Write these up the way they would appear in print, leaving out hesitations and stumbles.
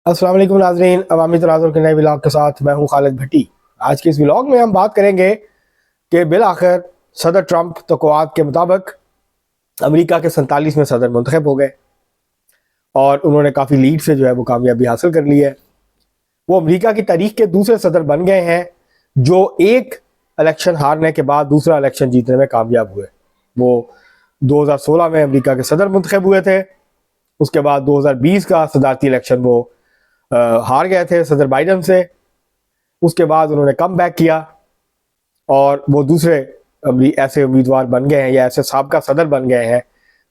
अस्सलाम वालेकुम नाज़रीन, अवामी तनाज़ुर के नए व्लॉग के साथ मैं हूं खालिद भट्टी। आज के इस व्लॉग में हम बात करेंगे कि बिल आखिर सदर ट्रंप तौक़ुआत के मुताबिक अमेरिका के 47वें सदर मुंतखब हो गए और उन्होंने काफ़ी लीड से जो है वो कामयाबी हासिल कर ली है। वो अमेरिका की तारीख के दूसरे सदर बन गए हैं जो एक इलेक्शन हारने के बाद दूसरा इलेक्शन जीतने में कामयाब हुए। वो 2016 में अमेरिका के सदर मुंतखब हुए थे। उसके बाद 2020 का सदारती इलेक्शन वो हार गए थे सदर बाइडन से। उसके बाद उन्होंने कम बैक किया और वो दूसरे ऐसे उम्मीदवार बन गए हैं या ऐसे साबका सदर बन गए हैं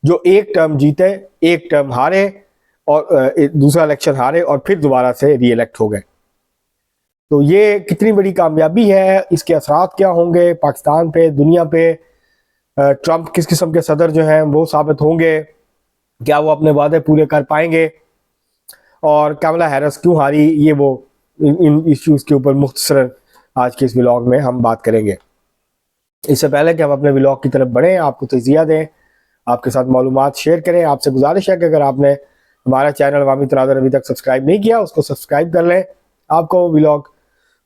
जो एक टर्म जीते, एक टर्म हारे और दूसरा इलेक्शन हारे और फिर दोबारा से री इलेक्ट हो गए। तो ये कितनी बड़ी कामयाबी है, इसके असरात क्या होंगे पाकिस्तान पे, दुनिया पे, ट्रंप किस किस्म के सदर जो हैं वो साबित होंगे, क्या वो अपने वादे पूरे कर पाएंगे और कमला हैरिस क्यों हारी, ये वो इन इश्यूज़ के ऊपर मुख्तसरन आज के इस व्लॉग में हम बात करेंगे। इससे पहले कि हम अपने व्लॉग की तरफ बढ़ें, आपको तज़किया दें, आपके साथ मालूमात शेयर करें, आपसे गुजारिश है कि अगर आपने हमारा चैनल अवामी तनाज़ुर अभी तक सब्सक्राइब नहीं किया उसको सब्सक्राइब कर लें। आपको व्लॉग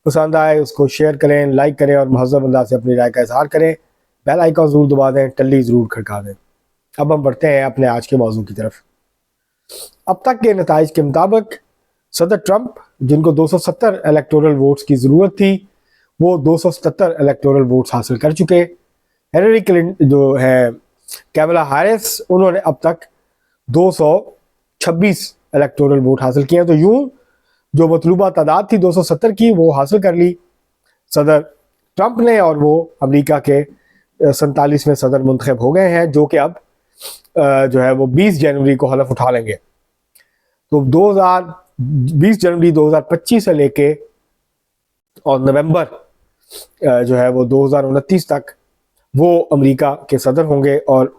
पसंद आए उसको शेयर करें, लाइक करें और महज़ब अंदाज से अपनी राय का इजहार करें। बेल आइकन ज़रूर दबा दें, टल्ली ज़रूर खड़का दें। अब हम बढ़ते हैं अपने आज के मौजू की तरफ। अब तक के नताइज के मुताबिक सदर ट्रंप, जिनको 270 इलेक्टोरल वोट्स की ज़रूरत थी, वो 277 इलेक्टोरल वोट्स हासिल कर चुके। हिलरी क्लिंटन जो है, कमला हैरिस, उन्होंने अब तक 226 इलेक्टोरल वोट हासिल किए हैं। तो यूं जो मतलूबा तादाद थी 270 की वो हासिल कर ली सदर ट्रंप ने और वो अमेरिका के 47वें सदर मुंतखब हो गए हैं जो कि अब जो है वो 20 जनवरी को हलफ उठा लेंगे। तो 20 जनवरी 2025 से लेके और नवंबर जो है वो 2029 तक वो अमेरिका के सदर होंगे और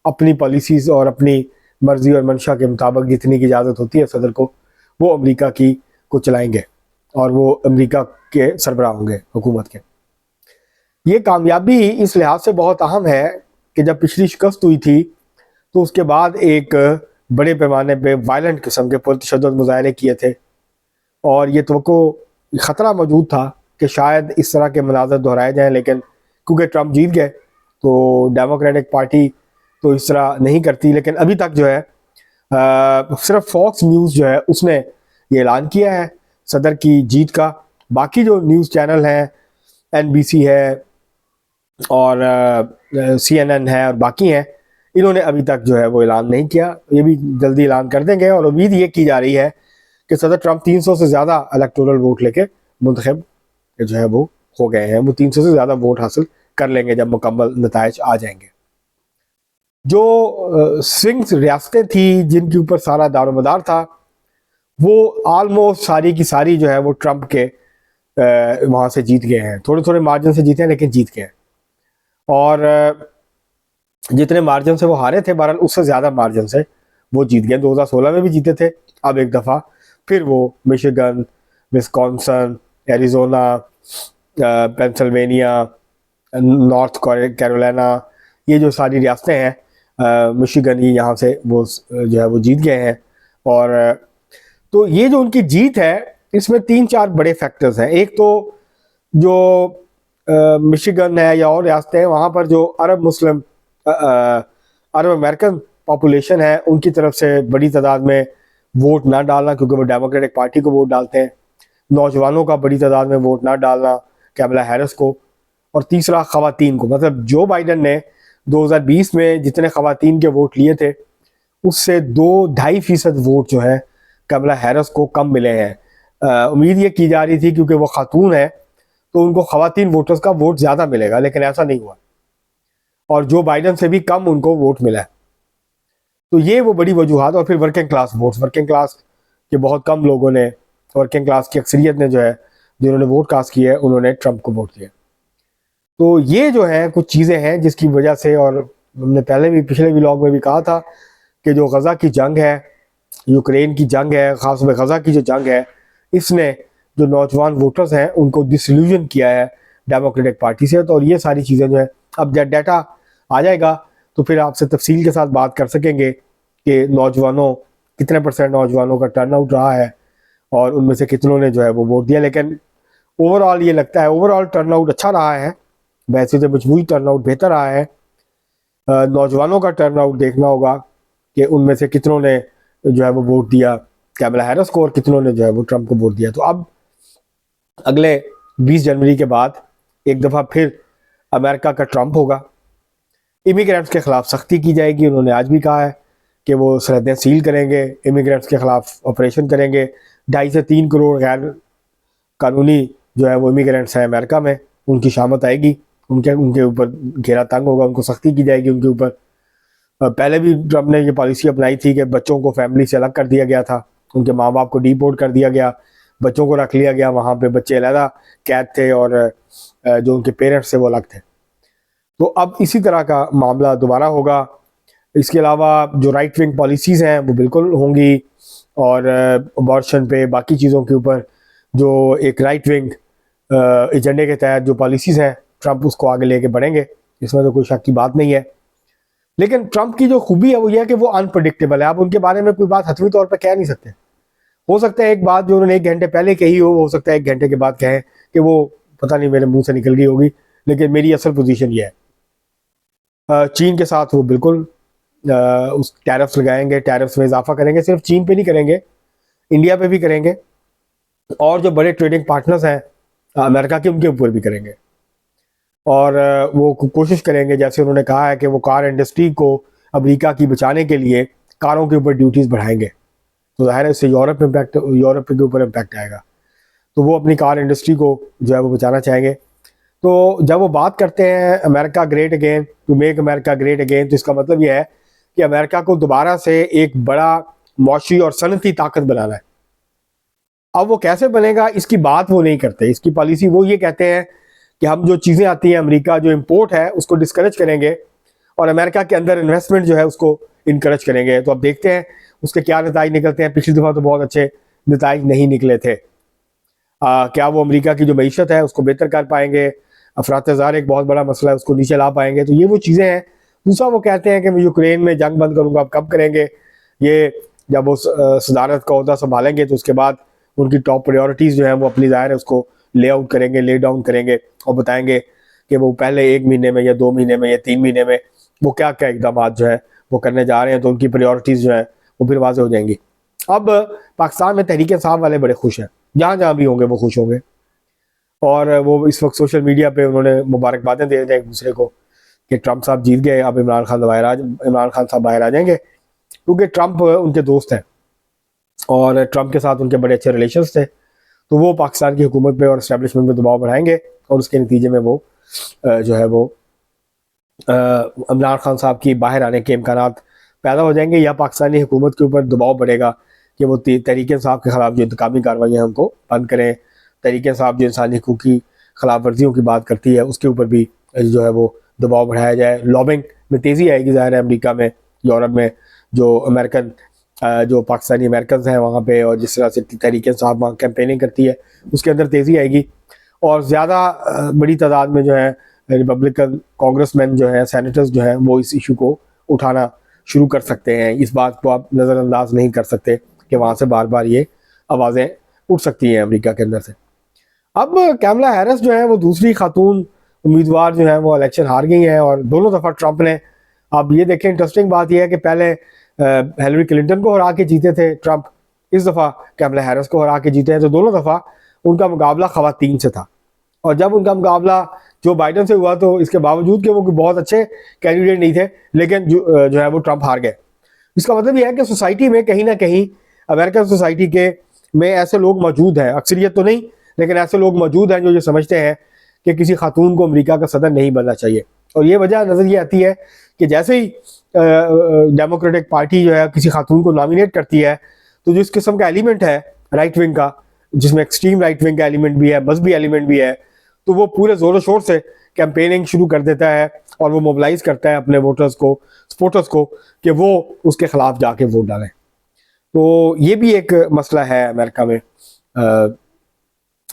अपनी पॉलिसीज़ और अपनी मर्जी और मंशा के मुताबिक जितनी की इजाज़त होती है सदर को, वो अमेरिका की को चलाएंगे और वो अमेरिका के सरबराह होंगे हुकूमत के। ये कामयाबी इस लिहाज से बहुत अहम है कि जब पिछली शिकस्त हुई थी तो उसके बाद एक बड़े पैमाने पे वायलेंट किस्म के पुरतशद्दुद मुजाहरे किए थे और ये तो ख़तरा मौजूद था कि शायद इस तरह के मनाज़र दोहराए जाएँ, लेकिन क्योंकि ट्रंप जीत गए तो डेमोक्रेटिक पार्टी तो इस तरह नहीं करती। लेकिन अभी तक जो है सिर्फ फॉक्स न्यूज़ जो है उसने ये ऐलान किया है सदर की जीत का। बाकी जो न्यूज़ चैनल हैं, NBC है और CNN है और बाकी हैं, इन्होंने अभी तक जो है वो ऐलान नहीं किया। ये भी जल्दी ऐलान कर देंगे और उम्मीद ये की जा रही है कि सदर ट्रंप 300 से ज़्यादा इलेक्टोरल वोट लेके मुंतखब जो है वो हो गए हैं। वो 300 से ज़्यादा वोट हासिल कर लेंगे जब मुकम्मल नताइज आ जाएंगे। जो स्विंग्स रियासतें थी जिनके ऊपर सारा दारोमदार था, वो आलमोस्ट सारी की सारी जो है वो ट्रंप के वहाँ से जीत गए हैं। थोड़े थोड़े मार्जिन से जीते हैं लेकिन जीत गए हैं और जितने मार्जिन से वो हारे थे बहरहाल उससे ज़्यादा मार्जिन से वो जीत गए। 2016 में भी जीते थे, अब एक दफ़ा फिर वो Michigan, Wisconsin, Arizona, Pennsylvania, north Carolina, ये जो सारी रियासतें हैं, मिशिगन ही यहाँ से वो जो है वो जीत गए हैं। और तो ये जो उनकी जीत है इसमें 3-4 बड़े फैक्टर्स हैं। एक तो जो मिशिगन है या और रियासतें हैं, वहाँ पर जो अरब मुस्लिम अरब अमेरिकन पॉपुलेशन है उनकी तरफ से बड़ी तादाद में वोट ना डालना, क्योंकि वो डेमोक्रेटिक पार्टी को वोट डालते हैं। नौजवानों का बड़ी तादाद में वोट ना डालना कमला हैरिस को। और तीसरा ख़वातीन को, मतलब जो बाइडन ने 2020 में जितने ख़वातीन के वोट लिए थे उससे 2-2.5% वोट जो है कमला हैरिस को कम मिले हैं। उम्मीद ये की जा रही थी क्योंकि वो खातून है तो उनको ख़वातीन वोटर्स का वोट ज़्यादा मिलेगा, लेकिन ऐसा नहीं हुआ और जो बाइडन से भी कम उनको वोट मिला है। तो ये वो बड़ी वजूहत। और फिर working class votes, working class के बहुत कम लोगों ने, वर्किंग क्लास की अक्सरियत ने जो है जिन्होंने वोट कास्ट किया है उन्होंने ट्रंप को वोट दिया। तो ये जो है कुछ चीज़ें हैं जिसकी वजह से, और हमने पहले भी पिछले व्लॉग में भी कहा था कि जो गज़ा की जंग है, यूक्रेन की जंग है, ख़ास में गज़ा की जो जंग है, इसने जो नौजवान वोटर्स हैं उनको डिसल्यूजन किया है डेमोक्रेटिक पार्टी से। तो और ये सारी चीज़ें जो है अब जब डाटा आ जाएगा तो फिर आपसे तफसील के साथ बात कर सकेंगे कि नौजवानों कितने % नौजवानों का टर्न आउट रहा है और उनमें से कितनों ने जो है वो वोट दिया। लेकिन ओवरऑल ये लगता है, ओवरऑल टर्नआउट अच्छा रहा है, वैसे तो मजमूई टर्नआउट बेहतर रहा है। नौजवानों का टर्नआउट देखना होगा कि उनमें से कितनों ने जो है वो वोट दिया कैमला हैरिस को और कितनों ने जो है वो ट्रंप को वोट दिया। तो अब अगले 20 जनवरी के बाद एक दफ़ा फिर अमेरिका का ट्रंप होगा। इमिग्रेंट्स के खिलाफ सख्ती की जाएगी। उन्होंने आज भी कहा है कि वो सरहदें सील करेंगे, इमिग्रेंट्स के खिलाफ ऑपरेशन करेंगे। 2.5 से 3 करोड़ गैर कानूनी जो है वो इमिग्रेंट्स हैं अमेरिका में, उनकी शामत आएगी, उनके उनके ऊपर घेरा तंग होगा, उनको सख्ती की जाएगी उनके ऊपर। पहले भी ट्रंप ने ये पॉलिसी अपनाई थी कि बच्चों को फैमिली से अलग कर दिया गया था, उनके माँ बाप को डिपोर्ट कर दिया गया, बच्चों को रख लिया गया वहाँ पे, बच्चे अलहदा कैद थे और जो उनके पेरेंट्स थे वो अलग थे। तो अब इसी तरह का मामला दोबारा होगा। इसके अलावा जो राइट विंग पॉलिसीज़ हैं वो बिल्कुल होंगी, और अबॉर्शन पे बाकी चीज़ों के ऊपर जो एक राइट विंग एजेंडे के तहत जो पॉलिसीज़ हैं ट्रंप उसको आगे लेके बढ़ेंगे, इसमें तो कोई शक की बात नहीं है। लेकिन ट्रंप की जो खूबी है वो ये है कि वो अनप्रडिक्टेबल है। आप उनके बारे में कोई बात हतमी तौर पर कह नहीं सकते। हो सकता है एक बात जो उन्होंने 1 घंटे पहले कही हो सकता है 1 घंटे के बाद कहें कि वो पता नहीं मेरे मुंह से निकल गई होगी, लेकिन मेरी असल पोजीशन ये है। चीन के साथ वो बिल्कुल उस टैरिफ्स लगाएंगे, टैरिफ्स में इजाफा करेंगे, सिर्फ चीन पे नहीं करेंगे, इंडिया पे भी करेंगे, और जो बड़े ट्रेडिंग पार्टनर्स हैं अमेरिका के उनके ऊपर भी करेंगे। और वो कोशिश करेंगे, जैसे उन्होंने कहा है कि वो कार इंडस्ट्री को अमेरिका की बचाने के लिए कारों के ऊपर ड्यूटीज़ बढ़ाएंगे। तो ज़ाहिर है इससे यूरोप के ऊपर इम्पैक्ट आएगा। तो वो अपनी कार इंडस्ट्री को जो है वो बचाना चाहेंगे। तो जब वो बात करते हैं America great again, to make America great again, तो इसका मतलब ये है कि अमेरिका को दोबारा से एक बड़ा मौशी और सनती ताकत बनाना है। अब वो कैसे बनेगा इसकी बात वो नहीं करते। इसकी पॉलिसी वो ये कहते हैं कि हम जो चीज़ें आती हैं अमेरिका जो इम्पोर्ट है उसको डिस्करेज करेंगे और अमेरिका के अंदर इन्वेस्टमेंट जो है उसको इनकरेज करेंगे। तो अब देखते हैं उसके क्या नतीजे निकलते हैं। पिछली दफ़ा तो बहुत अच्छे नतीजे नहीं निकले थे। क्या वो अमेरिका की जो मईशत है उसको बेहतर कर पाएंगे? अफरात-ए-ज़ार एक बहुत बड़ा मसला है, उसको नीचे ला पाएंगे? तो ये वो चीज़ें हैं। दूसरा वो कहते हैं कि मैं यूक्रेन में जंग बंद करूँगा। अब कब करेंगे ये? जब वो सदारत का ओहदा संभालेंगे तो उसके बाद उनकी टॉप प्रायोरिटीज़ जो हैं वो अपनी ज़ाहिर है उसको ले आउट करेंगे, ले डाउन करेंगे और बताएंगे कि वो पहले 1 महीने में या 2 महीने में या 3 महीने में वो क्या क्या इकदाम जो है वो करने जा रहे हैं। तो उनकी प्रायोरिटीज़ जो है वो फिर वाज़ेह हो जाएंगी। अब पाकिस्तान में तहरीक इंसाफ वाले बड़े खुश हैं, जहाँ जहाँ भी होंगे वो खुश होंगे, और वो इस वक्त सोशल मीडिया पे उन्होंने मुबारकबादें दे रहे हैं एक दूसरे को कि ट्रंप साहब जीत गए, अब इमरान खान साहब बाहर आ जाएंगे, क्योंकि ट्रंप उनके दोस्त हैं और ट्रंप के साथ उनके बड़े अच्छे रिलेशंस थे। तो वो पाकिस्तान की हुकूमत पे और इस्टेब्लिशमेंट पे दबाव बढ़ाएंगे और उसके नतीजे में वो जो है वो इमरान खान साहब की बाहर आने के इम्कान पैदा हो जाएंगे, या पाकिस्तानी हुकूमत के ऊपर दबाव बढ़ेगा कि वो तहरीक इंसाफ के ख़िलाफ़ जो इंतकामी कार्रवाइयाँ उनको बंद करें। तहरीक इंसाफ जो इंसानी हकूक़ की खिलाफ वर्जियों की बात करती है उसके ऊपर भी जो है वो दबाव बढ़ाया जाए। लॉबिंग में तेज़ी आएगी, ज़ाहिर है अमेरिका में, यूरोप में जो अमेरिकन जो पाकिस्तानी अमेरिकन हैं वहाँ पे, और जिस तरह से तहरीक इंसाफ वहाँ कैंपेनिंग करती है उसके अंदर तेज़ी आएगी, और ज़्यादा बड़ी तादाद में जो है रिपब्लिकन कांग्रेसमैन जो हैं, सेनेटर्स जो हैं, वो इस इशू को उठाना शुरू कर सकते हैं। इस बात को आप नज़रअंदाज नहीं कर सकते कि वहाँ से बार बार ये आवाज़ें उठ सकती हैं अमेरिका के अंदर से। अब कैमला हैरिस जो है वो दूसरी खातून उम्मीदवार जो है वो इलेक्शन हार गई हैं, और दोनों दफ़ा ट्रंप ने, अब ये देखें इंटरेस्टिंग बात यह है कि पहले हिलरी क्लिंटन को हरा के जीते थे ट्रंप, इस दफ़ा कैमला हैरिस को हरा के जीते हैं। तो दोनों दफ़ा उनका मुकाबला ख़वातीन से था, और जब उनका मुकाबला जो बाइडन से हुआ तो इसके बावजूद कि वो बहुत अच्छे कैंडिडेट नहीं थे, लेकिन जो है वो ट्रंप हार गए। इसका मतलब यह है कि सोसाइटी में कहीं ना कहीं, अमेरिकन सोसाइटी के में ऐसे लोग मौजूद हैं, अक्सरियत तो नहीं लेकिन ऐसे लोग मौजूद हैं जो ये समझते हैं कि किसी खातून को अमेरिका का सदर नहीं बनना चाहिए। और ये वजह नज़र ये आती है कि जैसे ही डेमोक्रेटिक पार्टी जो है किसी खातून को नॉमिनेट करती है तो जिस किस्म का एलिमेंट है राइट विंग का, जिसमें एक्सट्रीम राइट विंग का एलिमेंट भी है, मजहबी एलिमेंट भी है, तो वो पूरे ज़ोर शोर से कैंपेनिंग शुरू कर देता है और वो मोबिलाइज करता है अपने वोटर्स को, सपोर्टर्स को, कि वो उसके ख़िलाफ़ जाके वोट डालें। तो ये भी एक मसला है अमेरिका में।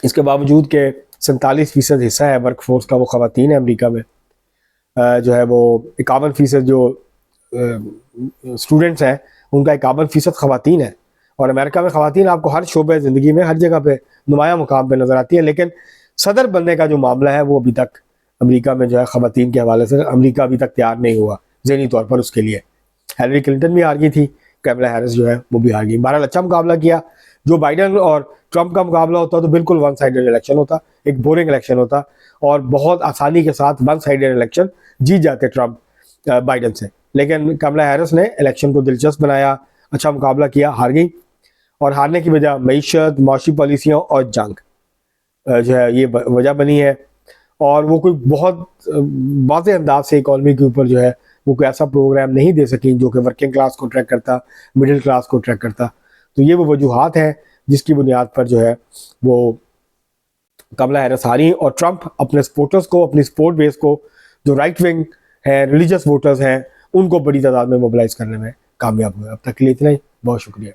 इसके बावजूद के 47% हिस्सा है वर्क फोर्स का वो ख़वातीन है अमेरिका में, जो है वो 51% जो स्टूडेंट्स हैं उनका 51% ख़वातीन है, और अमेरिका में ख़वातीन आपको हर शोबे ज़िंदगी में हर जगह पे नुमाया मुकाम पे नज़र आती है, लेकिन सदर बनने का जो मामला है वो अभी तक अमेरिका में जो है ख़वातीन के हवाले से अमेरिका अभी तक तैयार नहीं हुआ ज़हनी तौर पर उसके लिए। हिलरी क्लिंटन भी हार गई थी, कैमला हैरिस जो है वो भी हार गई। बहरहाल अच्छा मुकाबला किया। जो बाइडन और ट्रंप का मुकाबला होता तो बिल्कुल वन साइडेड इलेक्शन होता, एक बोरिंग इलेक्शन होता और बहुत आसानी के साथ वन साइडेड इलेक्शन जीत जाते ट्रंप बाइडन से। लेकिन कैमला हैरिस ने इलेक्शन को दिलचस्प बनाया, अच्छा मुकाबला किया, हार गई। और हारने की वजह मईशत, माशी पॉलिसियों और जंग जो है ये वजह बनी है। और वो कोई बहुत वाज़ेह अंदाज से इकॉनमी के ऊपर जो है वो कोई ऐसा प्रोग्राम नहीं दे सकी जो कि वर्किंग क्लास को ट्रैक करता, मिडिल क्लास को ट्रैक करता। तो ये वो वजूहात हैं जिसकी बुनियाद पर जो है वो कमला हैरिस हारी और ट्रंप अपने सपोर्टर्स को, अपनी सपोर्ट बेस को, जो राइट विंग है, रिलीजियस वोटर्स हैं, उनको बड़ी तादाद में मोबिलाइज करने में कामयाब हुए। अब तक के लिए इतना ही, बहुत शुक्रिया।